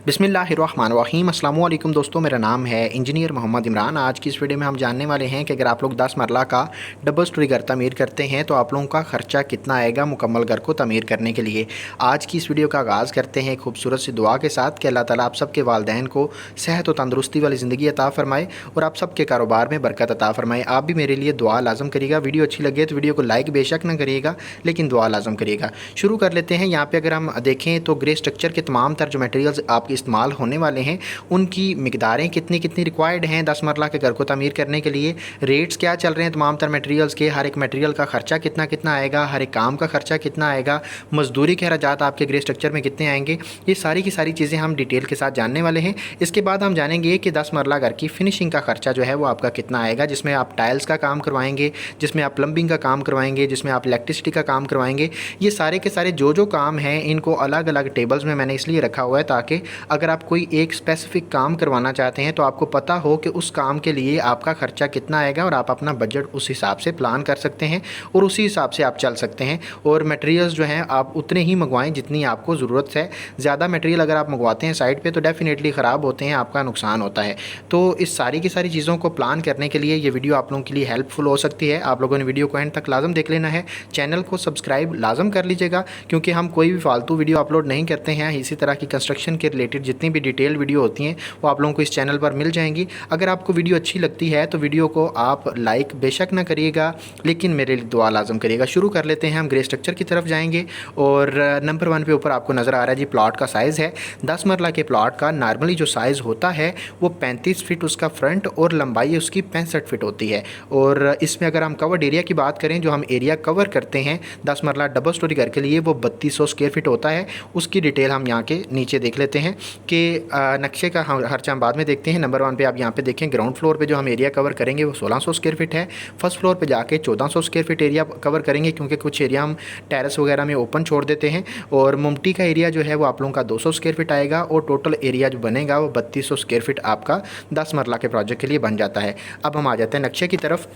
बिस्मिल्लाहिर्रहमानिर्रहीम। अस्सलाम वालेकुम दोस्तों, मेरा नाम है इंजीनियर मोहम्मद इमरान। आज की इस वीडियो में हम जानने वाले हैं कि अगर आप लोग 10 मरला का डबल स्टोरी घर तमीर करते हैं तो आप लोगों का ख़र्चा कितना आएगा मुकम्मल घर को तमीर करने के लिए। आज की इस वीडियो का आगाज़ करते हैं खूबसूरत सी दुआ के साथ कि अल्लाह ताला आप सबके वालिदैन को सेहत और तंदुरुस्ती वाली ज़िंदगी अता फ़रमाए और आप सबके कारोबार में बरकत अता फ़रमाए। आप भी मेरे लिए दुआ लाज़म करिएगा। वीडियो अच्छी लगे तो वीडियो को लाइक बेशक ना करिएगा, लेकिन दुआ लाज़म करिएगा। शुरू कर लेते हैं। यहाँ पर अगर हम देखें तो ग्रे स्ट्रक्चर के तमाम तर जो मटेरियल्स आपके इस्तेमाल होने वाले हैं उनकी मिकदारें कितनी कितनी रिक्वायर्ड हैं 10 मरला के घर को तमीर करने के लिए, रेट्स क्या चल रहे हैं तमाम तर मटेरियल्स के, हर एक मटेरियल का खर्चा कितना कितना आएगा, हर एक काम का खर्चा कितना आएगा, मजदूरी के अखराजात आपके ग्रे स्ट्रक्चर में कितने आएंगे, ये सारी की सारी चीज़ें हम डिटेल के साथ जानने वाले हैं। इसके बाद हम जानेंगे कि 10 मरला घर की फिनिशिंग का खर्चा जो है वो आपका कितना आएगा, जिसमें आप टाइल्स का काम करवाएंगे, जिसमें आप प्लम्बिंग का काम करवाएंगे, जिसमें आप इलेक्ट्रिसिटी का काम करवाएंगे। ये सारे के सारे जो काम हैं इनको अलग अलग टेबल्स में मैंने इसलिए रखा हुआ है ताकि अगर आप कोई एक स्पेसिफिक काम करवाना चाहते हैं तो आपको पता हो कि उस काम के लिए आपका ख़र्चा कितना आएगा और आप अपना बजट उस हिसाब से प्लान कर सकते हैं और उसी हिसाब से आप चल सकते हैं। और मटेरियल्स जो हैं आप उतने ही मंगवाएं जितनी आपको ज़रूरत है। ज़्यादा मटेरियल अगर आप मंगवाते हैं साइट पे तो डेफ़िनेटली ख़राब होते हैं, आपका नुकसान होता है। तो इस सारी की सारी चीज़ों को प्लान करने के लिए ये वीडियो आप लोगों के लिए हेल्पफुल हो सकती है। आप लोगों ने वीडियो को एंड तक लाजम देख लेना है। चैनल को सब्सक्राइब लाजम कर लीजिएगा क्योंकि हम कोई भी फालतू वीडियो अपलोड नहीं करते हैं। इसी तरह की कंस्ट्रक्शन के रिलेटेड जितनी भी डिटेल वीडियो होती हैं वो आप लोगों को इस चैनल पर मिल जाएंगी। अगर आपको वीडियो अच्छी लगती है तो वीडियो को आप लाइक बेशक ना करिएगा, लेकिन मेरे लिए दुआ लाजम करिएगा। शुरू कर लेते हैं। हम ग्रे स्ट्रक्चर की तरफ जाएंगे और नंबर 1 पे ऊपर आपको नज़र आ रहा है जी प्लॉट का साइज़ है। 10 मरला के प्लॉट का नॉर्मली जो साइज़ होता है वो 35 फीट उसका फ्रंट और लंबाई उसकी 65 फीट होती है। और इसमें अगर हम कवर्ड एरिया की बात करें, जो हम एरिया कवर करते हैं 10 मरला डबल स्टोरी घर के लिए, वो 3200 स्क्वायर फीट होता है। उसकी डिटेल हम यहाँ के नीचे देख लेते हैं कि नक्शे का खर्चा हम बाद में देखते हैं। नंबर 1 पे आप यहाँ पे देखें ग्राउंड फ्लोर पे जो हम एरिया कवर करेंगे वो 1600 स्क्वायर फीट है। फर्स्ट फ्लोर पे जाके 1400 स्क्वायर फीट एरिया कवर करेंगे क्योंकि कुछ एरिया हम टेरेस वगैरह में ओपन छोड़ देते हैं। और मुमटी का एरिया जो है वो आप लोगों का 200 स्क्वायर फीट आएगा और टोटल एरिया जो बनेगा वो 3200 स्क्वायर फीट आपका 10 मरला के प्रोजेक्ट के लिए बन जाता है। अब हम आ जाते हैं नक्शे की तरफ।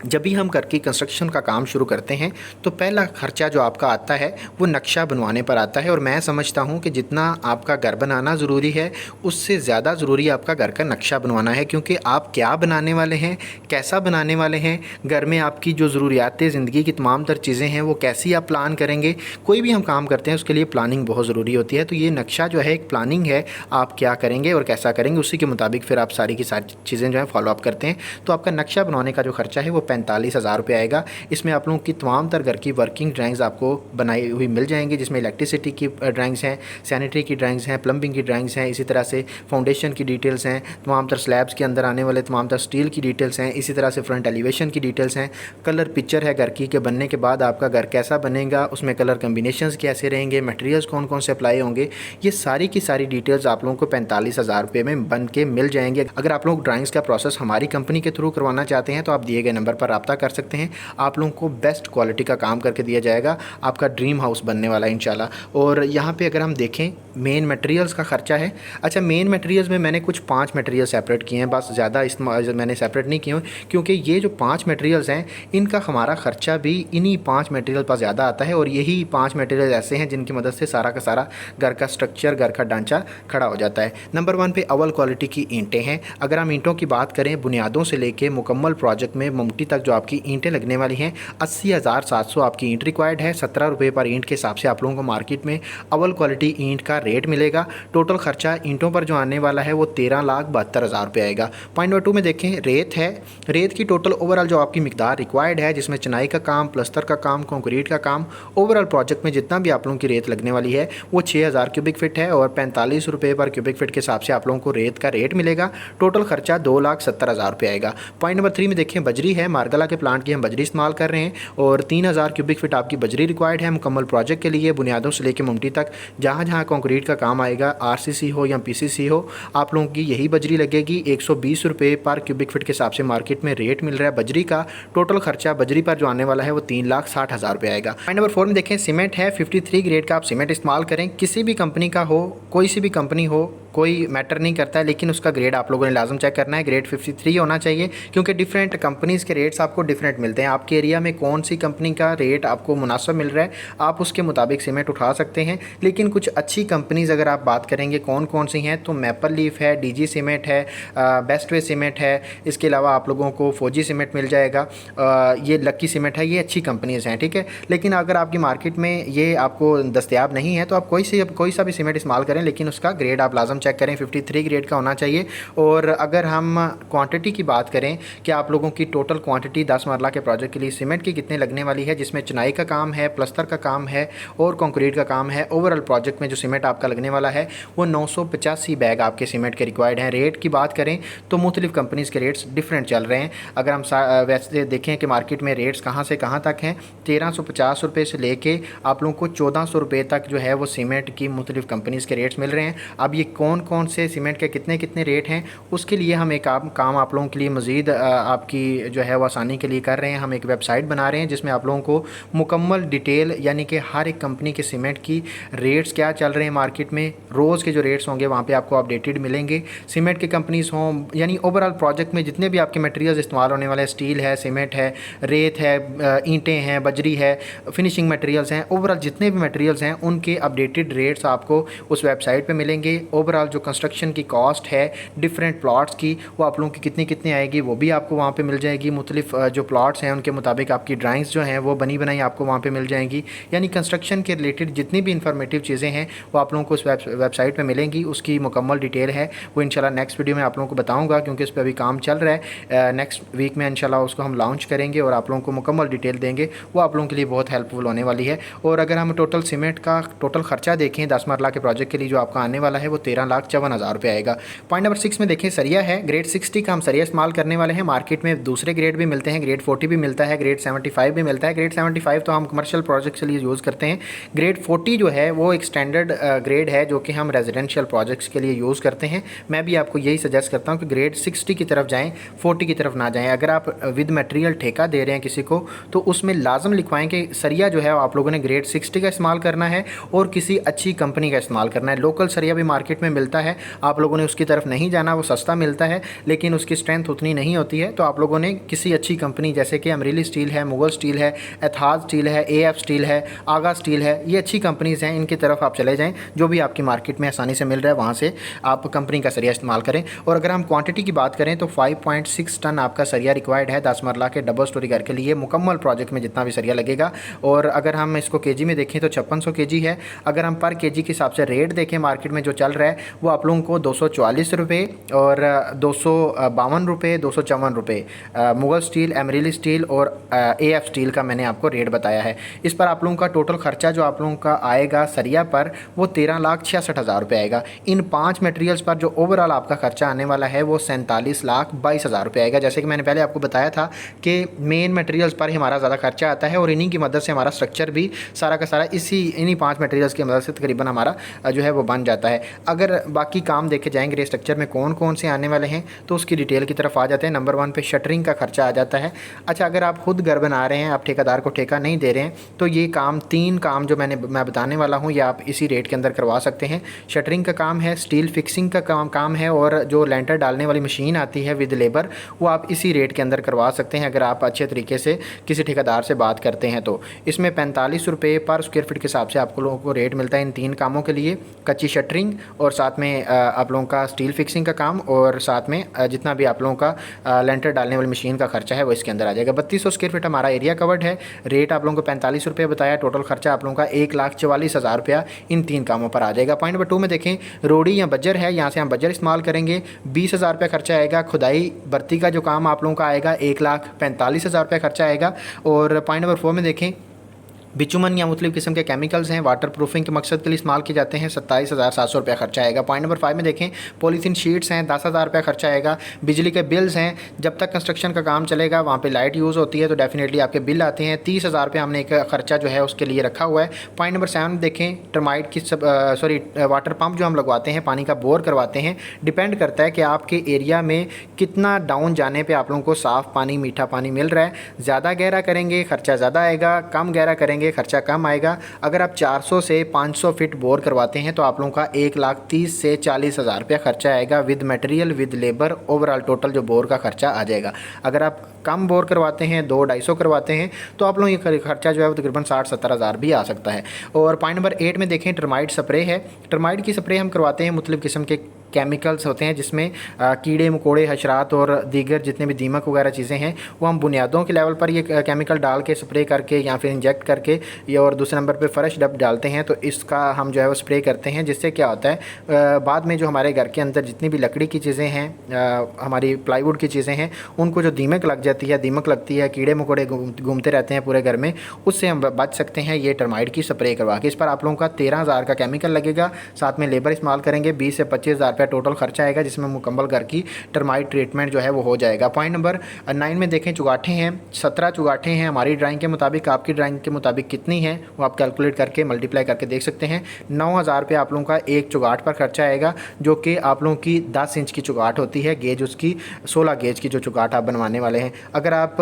जब भी हम घर की कंस्ट्रक्शन का काम शुरू करते हैं तो पहला खर्चा जो आपका आता है वो नक्शा बनवाने पर आता है। और मैं समझता हूँ कि जितना आपका घर बनाना ज़रूरी है उससे ज़्यादा ज़रूरी आपका घर का नक्शा बनवाना है, क्योंकि आप क्या बनाने वाले हैं, कैसा बनाने वाले हैं, घर में आपकी जो ज़रूरियात ज़िंदगी की तमाम तर चीज़ें हैं वो कैसी आप प्लान करेंगे। कोई भी हम काम करते हैं उसके लिए प्लानिंग बहुत ज़रूरी होती है। तो ये नक्शा जो है एक प्लानिंग है, आप क्या करेंगे और कैसा करेंगे उसी के मुताबिक फिर आप सारी की सारी चीज़ें जो है फॉलोअप करते हैं। तो आपका नक्शा बनवाने का जो खर्चा है वो 45,000 रुपये आएगा। इसमें आप लोगों की तमाम तर घर की वर्किंग ड्राइंग्स आपको बनाई हुई मिल जाएंगी, जिसमें इलेक्ट्रिसिटी की ड्राइंग्स हैं, सैनिटरी की ड्राइंग्स हैं, प्लम्बिंग की ड्राइंग्स हैं, इसी तरह से फाउंडेशन की डिटेल्स हैं, तमाम तर स्लैब्स के अंदर आने वाले तमाम तर स्टील की डिटेल्स हैं, इसी तरह से फ्रंट एलिवेशन की डिटेल्स हैं, कलर पिक्चर है घर की के बनने के बाद आपका घर कैसा बनेगा, उसमें कलर कम्बिनेशंस कैसे रहेंगे, मटेरियल्स कौन कौन से अप्लाई होंगे, ये सारी की सारी डिटेल्स आप लोगों को 45,000 रुपये में बन के मिल जाएंगे। अगर आप लोग ड्राइंग्स का प्रोसेस हमारी कंपनी के थ्रू करवाना चाहते हैं तो आप दिए गए नंबर पर रब्ता कर सकते हैं। आप लोगों को बेस्ट क्वालिटी का काम करके दिया जाएगा, आपका ड्रीम हाउस बनने वाला है इंशाल्लाह। और यहाँ पे अगर हम देखें मेन मटेरियल्स का खर्चा है। अच्छा, मेन मटेरियल्स में मैंने कुछ 5 मटेरियल सेपरेट किए हैं, बस ज़्यादा इस्तेमाल मैंने सेपरेट नहीं किए क्योंकि ये जो 5 मटेरियल्स हैं इनका हमारा खर्चा भी इन्हीं 5 मटेरियल पर ज़्यादा आता है। और यही 5 मटेरियल ऐसे हैं जिनकी मदद से सारा का सारा घर का स्ट्रक्चर, घर का ढांचा खड़ा हो जाता है। नंबर 1 पे अव्वल क्वालिटी की ईंटें हैं। अगर हम ईंटों की बात करें, बुनियादों से लेके मुकम्मल प्रोजेक्ट में मुमटी तक जो आपकी ईंटें लगने वाली हैं 80,700 आपकी ईंट रिक्वायर्ड है। 17 रुपये पर ईंट के हिसाब से आप लोगों को मार्केट में अव्वल क्वालिटी ईंट का रेट मिलेगा। टोटल खर्चा ईंटों पर जो आने वाला है वो 13,72,000 रुपये आएगा। पॉइंट नंबर 2 में देखें रेत है। रेत की टोटल ओवरऑल जो आपकी मिकदार रिक्वायर्ड है, जिसमें चुनाई का काम, प्लस्तर का काम, कंक्रीट का काम, ओवरऑल प्रोजेक्ट में जितना भी आप लोगों की रेत लगने वाली है वो 6,000 क्यूबिक फिट है और 45 रुपये पर क्यूबिक फिट के हिसाब से आप लोगों को रेत का रेट मिलेगा। टोटल खर्चा 2,70,000 रुपये आएगा। पॉइंट नंबर 3 में देखें बजरी है। मार्गला के प्लांट की हम बजरी इस्तेमाल कर रहे हैं और 3,000 क्यूबिक फिट आपकी बजरी रिक्वायर्ड है मुकम्मल प्रोजेक्ट के लिए। बुनियादों से लेकर मुमटी तक जहाँ जहाँ कंक्रीट का काम आएगा, आरसीसी हो या पीसीसी हो, आप लोगों की यही बजरी लगेगी। 120 रुपये पर क्यूबिक फिट के हिसाब से मार्केट में रेट मिल रहा है बजरी का। टोटल खर्चा बजरी पर जो आने वाला है वो 3,60,000 रुपये आएगा। पॉइंट नंबर 4 में देखें सीमेंट है। 53 ग्रेड का आप सीमेंट इस्तेमाल करें, किसी भी कंपनी का हो, कोई सी भी कंपनी हो, कोई मैटर नहीं करता है, लेकिन उसका ग्रेड आप लोगों ने लाजम चेक करना है। ग्रेड 53 होना चाहिए, क्योंकि डिफरेंट कंपनीज़ के रेट्स आपको डिफरेंट मिलते हैं। आपके एरिया में कौन सी कंपनी का रेट आपको मुनासिब मिल रहा है, आप उसके मुताबिक सीमेंट उठा सकते हैं। लेकिन कुछ अच्छी कंपनीज़ अगर आप बात करेंगे कौन कौन सी हैं, तो मैपल लीफ है, डीजी सीमेंट है, बेस्ट वे सीमेंट है, इसके अलावा आप लोगों को फौजी सीमेंट मिल जाएगा, ये लक्की सीमेंट है, ये अच्छी कंपनीज़ हैं, ठीक है। लेकिन अगर आपकी मार्केट में ये आपको दस्तयाब नहीं है तो आप कोई सा भी सीमेंट इस्तेमाल करें, लेकिन उसका ग्रेड आप लाजम चेक करें, 53 ग्रेड का होना चाहिए। और अगर हम क्वांटिटी की बात करें कि आप लोगों की टोटल क्वांटिटी 10 मरला के प्रोजेक्ट के लिए सीमेंट की कितने लगने वाली है, जिसमें चुनाई का काम है, प्लस्तर का काम है और कंक्रीट का काम है, ओवरऑल प्रोजेक्ट में जो सीमेंट आपका लगने वाला है वो 985 बैग आपके सीमेंट के रिक्वायर्ड हैं। रेट की बात करें तो मुख्तलिफ कंपनीज़ के रेट्स डिफरेंट चल रहे हैं। अगर हम वैसे देखें कि मार्केट में रेट्स कहाँ से कहाँ तक हैं, 1350 रुपये से लेके आप लोगों को 1400 रुपये तक जो है वो सीमेंट की मुख्तलिफ कंपनीज़ के रेट्स मिल रहे हैं। अब ये कौन कौन से सीमेंट के कितने कितने रेट हैं, उसके लिए हम एक काम आप लोगों के लिए मज़ीद आपकी जो है वो आसानी के लिए कर रहे हैं। हम एक वेबसाइट बना रहे हैं जिसमें आप लोगों को मुकम्मल डिटेल, यानी कि हर एक कंपनी के सीमेंट की रेट्स क्या चल रहे हैं मार्केट में, रोज़ के जो रेट्स होंगे वहाँ पे आपको अपडेटेड मिलेंगे। सीमेंट की कंपनीज़ हों, यानी ओवरऑल प्रोजेक्ट में जितने भी आपके मटेरियल्स इस्तेमाल होने वाले हैं, स्टील है, सीमेंट है, रेत है, ईंटें हैं, बजरी है, फिनिशिंग मटेरियल्स हैं, ओवरऑल जितने भी मटेरियल्स हैं उनके अपडेटेड रेट्स आपको उस वेबसाइट पे मिलेंगे। ओवरऑल जो कंस्ट्रक्शन की कॉस्ट है डिफरेंट प्लॉट्स की, वो आप लोगों की कितनी कितनी आएगी वो भी आपको वहाँ पे मिल जाएगी। मुख्तलिफ जो प्लॉट्स हैं उनके मुताबिक आपकी ड्राइंग्स जो हैं वो बनी बनाई आपको वहाँ पे मिल जाएंगी। यानी कंस्ट्रक्शन के रिलेटेड जितनी भी इंफॉर्मेटिव चीज़ें हैं वो आप लोगों को उस वेबसाइट पर मिलेंगी। उसकी मुकम्मल डिटेल है वो इंशाल्लाह नेक्स्ट वीडियो में आप लोगों को बताऊँगा, क्योंकि इस पर अभी काम चल रहा है। नेक्स्ट वीक में इंशाल्लाह उसको हम लॉन्च करेंगे और आप लोगों को मुकम्मल डिटेल देंगे, वो आप लोगों के लिए बहुत हेल्पफुल होने वाली है। और अगर हम टोटल सीमेंट का टोटल खर्चा देखें 10 मरला के प्रोजेक्ट के लिए जो आपका आने वाला है वो 13,54,000 रुपये आएगा। पॉइंट नंबर 6 में देखें सरिया है, ग्रेड 60 का हम सरिया इस्तेमाल करने वाले हैं। मार्केट में दूसरे ग्रेड भी मिलते हैं, ग्रेड 40 भी मिलता है, ग्रेड 75 भी मिलता है। ग्रेड 75 तो हम कमर्शियल प्रोजेक्ट के लिए यूज़ करते हैं। ग्रेड 40 जो है वो एक स्टैंडर्ड ग्रेड है जो कि हम रेजिडेंशियल प्रोजेक्ट्स के लिए यूज़ करते हैं। मैं भी आपको यही सजेस्ट करता हूँ कि ग्रेड 60 की तरफ जाएँ, 40 की तरफ ना जाएँ। अगर आप विद मटेरियल ठेका दे रहे हैं किसी को तो उसमें लाजम लिखवाएं कि सरिया जो है आप लोगों ने ग्रेड 60 का इस्तेमाल करना है और किसी अच्छी कंपनी का इस्तेमाल करना है। लोकल सरिया भी मार्केट में मिलता है, आप लोगों ने उसकी तरफ नहीं जाना, वो सस्ता मिलता है लेकिन उसकी स्ट्रेंथ उतनी नहीं होती है। तो आप लोगों ने किसी अच्छी कंपनी जैसे कि अमरीली स्टील है, मुगल स्टील है, एथाज स्टील है, AF स्टील है, आगा स्टील है, ये अच्छी कंपनीज़ हैं, इनकी तरफ आप चले जाएँ। जो भी आपकी मार्केट में आसानी से मिल रहा है वहाँ से आप कंपनी का सरिया इस्तेमाल करें। और अगर हम क्वान्टिटी की बात करें तो 5.6 टन आपका सरिया रिक्वायर्ड है 10 मरला के डबल स्टोरी घर के लिए, मुकम्मल प्रोजेक्ट में जितना भी सरिया लगेगा। और अगर हम इसको केजी में देखें तो 5600 केजी है। अगर हम पर केजी के हिसाब से रेट देखें मार्केट में जो चल रहा है वो आप लोगों को 244 रुपये और 252 रुपये, 254 रुपये मुगल स्टील, एमरीली स्टील और AF स्टील का मैंने आपको रेट बताया है। इस पर आप लोगों का टोटल खर्चा जो आप लोगों का आएगा सरिया पर वो 13,66,000 रुपये आएगा। इन 5 मटेरियल्स पर जो ओवरऑल आपका खर्चा आने वाला है वो 47,22,000 रुपये आएगा। जैसे कि मैंने पहले आपको बताया था कि मेन मटेरियल्स पर ही हमारा ज़्यादा खर्चा आता है और इन्हीं की मदद से हमारा स्ट्रक्चर भी सारा का सारा इन्हीं 5 मटेरियल्स की मदद से तकरीबन हमारा जो है वो बन जाता है। अगर बाकी काम देखे जाएंगे स्ट्रक्चर में कौन कौन से आने वाले हैं तो उसकी डिटेल की तरफ आ जाते हैं। नंबर 1 पे शटरिंग का खर्चा आ जाता है। अच्छा, अगर आप खुद घर बना रहे हैं, आप ठेकेदार को ठेका नहीं दे रहे हैं तो ये काम 3 काम जो मैं बताने वाला हूँ ये आप इसी रेट के अंदर करवा सकते हैं। शटरिंग का काम है, स्टील फिक्सिंग का काम है और जो लेंटर डालने वाली मशीन आती है विद लेबर वो आप इसी रेट के अंदर करवा सकते हैं अगर आप अच्छे तरीके से किसी ठेकेदार से बात करते हैं तो। इसमें 45 रुपये पर स्क्वायर फीट के हिसाब से आपको लोगों को रेट मिलता है इन 3 कामों के लिए, कच्ची शटरिंग और साथ में आप लोगों का स्टील फिक्सिंग का काम और साथ में जितना भी आप लोगों का लेंटर डालने वाली मशीन का खर्चा है वो इसके अंदर आ जाएगा। 3200 स्क्वायर फीट हमारा एरिया कवर्ड है। रेट आप लोगों को 45 रुपये बताया, टोटल खर्चा आप लोगों का 1,44,000 रुपया इन 3 कामों पर आ जाएगा। पॉइंट नंबर 2 में देखें रोड़ी या बजर है, यहाँ से हम बजर इस्तेमाल करेंगे, 20,000 रुपये खर्चा आएगा। खुदाई भर्ती का जो काम आप लोगों का आएगा 1,45,000 रुपये खर्चा आएगा। और पॉइंट नंबर 4 में देखें बिचुमन या मुख्तलिफ किस्म के केमिकल्स हैं वाटर प्रूफिंग के मकसद के लिए इस्तेमाल किए जाते हैं, 27,700 रुपया खर्चा आएगा। पॉइंट नंबर 5 में देखें पॉलीथीन शीट्स हैं, 10,000 रुपया खर्चा आएगा। बिजली के बिल्स हैं, जब तक कंस्ट्रक्शन का काम चलेगा वहाँ पे लाइट यूज़ होती है तो डेफिनेटली आपके बिल आते हैं, 30,000 रुपया हमने एक खर्चा जो है उसके लिए रखा हुआ है। पॉइंट नंबर 7 देखें टर्माइट की वाटर पम्प जो हम लगवाते हैं, पानी का बोर करवाते हैं, डिपेंड करता है कि आपके एरिया में कितना डाउन जाने पर आप लोगों को साफ़ पानी, मीठा पानी मिल रहा है। ज़्यादा गहरा करेंगे खर्चा ज़्यादा आएगा, कम गहरा करेंगे करेंगे खर्चा कम आएगा। अगर आप 400 से 500 फीट बोर करवाते हैं तो आप लोगों का 1,30,000 से 40,000 रुपया खर्चा आएगा with material with labour. Overall total जो बोर का खर्चा आ जाएगा। अगर आप कम बोर करवाते हैं 200-250 करवाते हैं तो आप लोग ये खर्चा जो है वो तकरीबन 60-70 हज़ार भी आ सकता है। और पॉइंट नंबर 8 में देखें टर्माइट स्प्रे है। टर्माइट की स्प्रे हम करवाते हैं मुख्तलिफ़ किस्म के केमिकल्स होते हैं जिसमें कीड़े मकोड़े हशरात और दीगर जितने भी दीमक वगैरह चीज़ें हैं वो हम बुनियादों के लेवल पर ये केमिकल डाल के स्प्रे करके या फिर इंजेक्ट करके या और दूसरे नंबर पे फ्रेश डब डालते हैं। तो इसका हम जो है वो स्प्रे करते हैं जिससे क्या होता है बाद में जो हमारे घर के अंदर जितनी भी लकड़ी की चीज़ें हैं हमारी प्लाईवुड की चीज़ें हैं उनको जो दीमक लग जाती है दीमक लगती है कीड़े मकोड़े घूमते रहते हैं पूरे घर में उससे हम बच सकते हैं ये टर्माइट की स्प्रे करवा के। इस पर आप लोगों का 13,000 का केमिकल लगेगा, साथ में लेबर इस्तेमाल करेंगे 20 से 25,000 रुपया टोटल खर्चा आएगा जिसमें मुकम्मल घर की टर्माइट ट्रीटमेंट जो है वो हो जाएगा। पॉइंट नंबर 9 में देखें चुगाठे हैं। 17 चुगाठे हैं हमारी ड्राइंग के मुताबिक। आपकी ड्राइंग के मुताबिक कितनी है वो आप कैलकुलेट करके मल्टीप्लाई करके देख सकते हैं। 9,000 रुपये आप लोगों का एक चुगाठ पर खर्चा आएगा जो कि आप लोगों की 10 इंच की चुगाठ होती है। गेज उसकी 16 गेज की जो चुगाठ आप बनवाने वाले हैं। अगर आप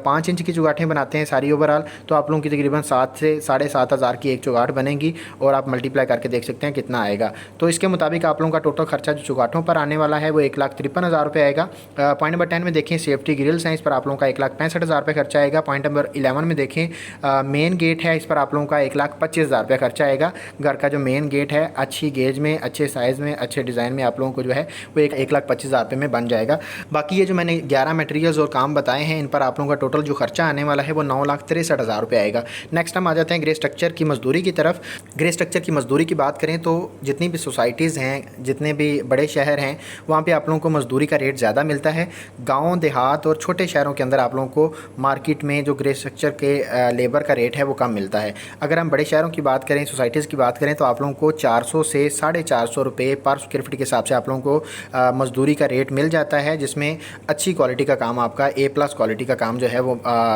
5 इंच की चुगाठें बनाते हैं सारी ओवरऑल तो आप लोगों की तकरीबन 7 से 7,500 की एक चुगाठ बनेगी और आप मल्टीप्लाई करके देख सकते हैं कितना आएगा। तो इसके मुताबिक आप लोगों का टोटल खर्चा जो चुगाठों पर आने वाला है वो 1,53,000 रुपये आएगा। पॉइंट नंबर 10 में देखें सेफ्टी ग्रिल्स हैं, इस पर आप लोगों का 1,65,000 रुपये खर्चा आएगा। पॉइंट नंबर 11 में देखें मेन गेट है, इस पर आप लोगों का 1,25,000 रुपये खर्चा आएगा। घर का जो मेन गेट है अच्छी गेज में अच्छे साइज़ में अच्छे डिज़ाइन में आप लोगों को जो है वो 1,25,000 रुपये में बन जाएगा। बाकी ये जो मैंने 11 मटेरियल्स और काम बताए हैं इन पर आप लोगों का टोटल जो खर्चा आने वाला है वो 9,63,000 रुपये आएगा। नेक्स्ट हम आ जाते हैं ग्रे स्ट्रक्चर की मजदूरी की तरफ। ग्रे स्ट्रक्चर की मजदूरी की बात करें तो जितनी भी सोसाइटीज़ हैं जितने भी बड़े शहर हैं वहाँ पे आप लोगों को मजदूरी का रेट ज़्यादा मिलता है। गाँव देहात और छोटे शहरों के अंदर आप लोगों को मार्केट में जो ग्रे स्ट्रक्चर के लेबर का रेट है वो कम मिलता है। अगर हम बड़े शहरों की बात करें सोसाइटीज़ की बात करें तो आप लोगों को 400 से 450 रुपये पर स्क्वायर फीट के हिसाब से आप लोगों को मजदूरी का रेट मिल जाता है जिसमें अच्छी क्वालिटी का काम आपका A+ क्वालिटी का काम जो है वो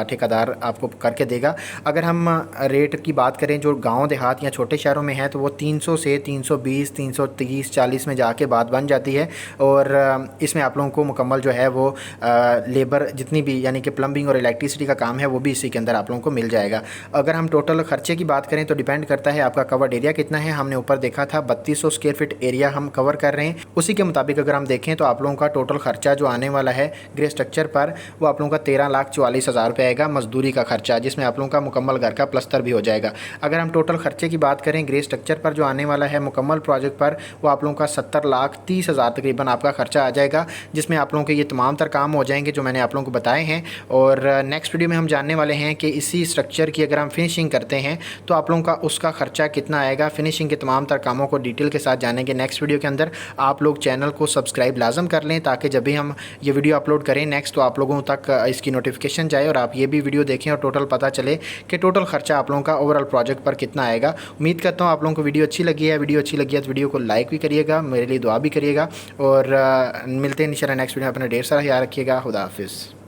ठेकेदार आपको करके देगा। अगर हम रेट की बात करें जो गाँव देहात या छोटे शहरों में है तो वो 300 से 320 330 40 में जाके बात बन जाती है। और इसमें आप लोगों को मुकम्मल जो है वो लेबर जितनी भी यानी कि प्लम्बिंग और इलेक्ट्रिसिटी का काम है वो भी इसी के अंदर आप लोगों को मिल जाएगा। अगर हम टोटल खर्चे की बात करें तो डिपेंड करता है आपका कवर्ड एरिया कितना है। हमने ऊपर देखा था 3200 स्क्वायर फीट एरिया हम कवर कर रहे हैं, उसी के मुताबिक अगर हम देखें तो आप लोगों का टोटल खर्चा जो आने वाला है ग्रे स्ट्रक्चर पर वो आप लोगों का 13,44,000 रुपये आएगा मजदूरी का खर्चा, जिसमें आप लोगों का मुकम्मल घर का प्लस्तर भी हो जाएगा। अगर हम टोटल खर्चे की बात करें ग्रे स्ट्रक्चर पर जो आने वाला है मुकम्मल प्रोजेक्ट पर वो आप लोगों का 70,30,000 तकरीबन आपका खर्चा आ जाएगा, जिसमें आप लोगों के ये तमाम तर काम हो जाएंगे जो मैंने आप लोगों को बताए हैं। और नेक्स्ट वीडियो में हम जानने वाले हैं कि इसी स्ट्रक्चर की अगर हम फिनिशिंग करते हैं तो आप लोगों का उसका खर्चा कितना आएगा। फिनिशिंग के तमाम तर कामों को डिटेल के साथ जानेंगे नेक्स्ट वीडियो के अंदर। आप लोग चैनल को सब्सक्राइब लाजम कर लें ताकि जब भी हम ये वीडियो अपलोड करें नेक्स्ट तो आप लोगों तक इसकी नोटिफिकेशन जाए और आप ये भी वीडियो देखें और टोटल पता चले कि टोटल खर्चा आप लोगों का ओवरऑल प्रोजेक्ट पर कितना आएगा। उम्मीद करता हूँ आप लोगों को वीडियो अच्छी लगी है। वीडियो अच्छी लगी है तो वीडियो को लाइक भी करिएगा, मेरे लिए दुआ भी करिएगा और मिलते हैं इंशाल्लाह नेक्स्ट वीडियो में। अपना ढेर सारा ख्याल रखिएगा। खुदा हाफिज़।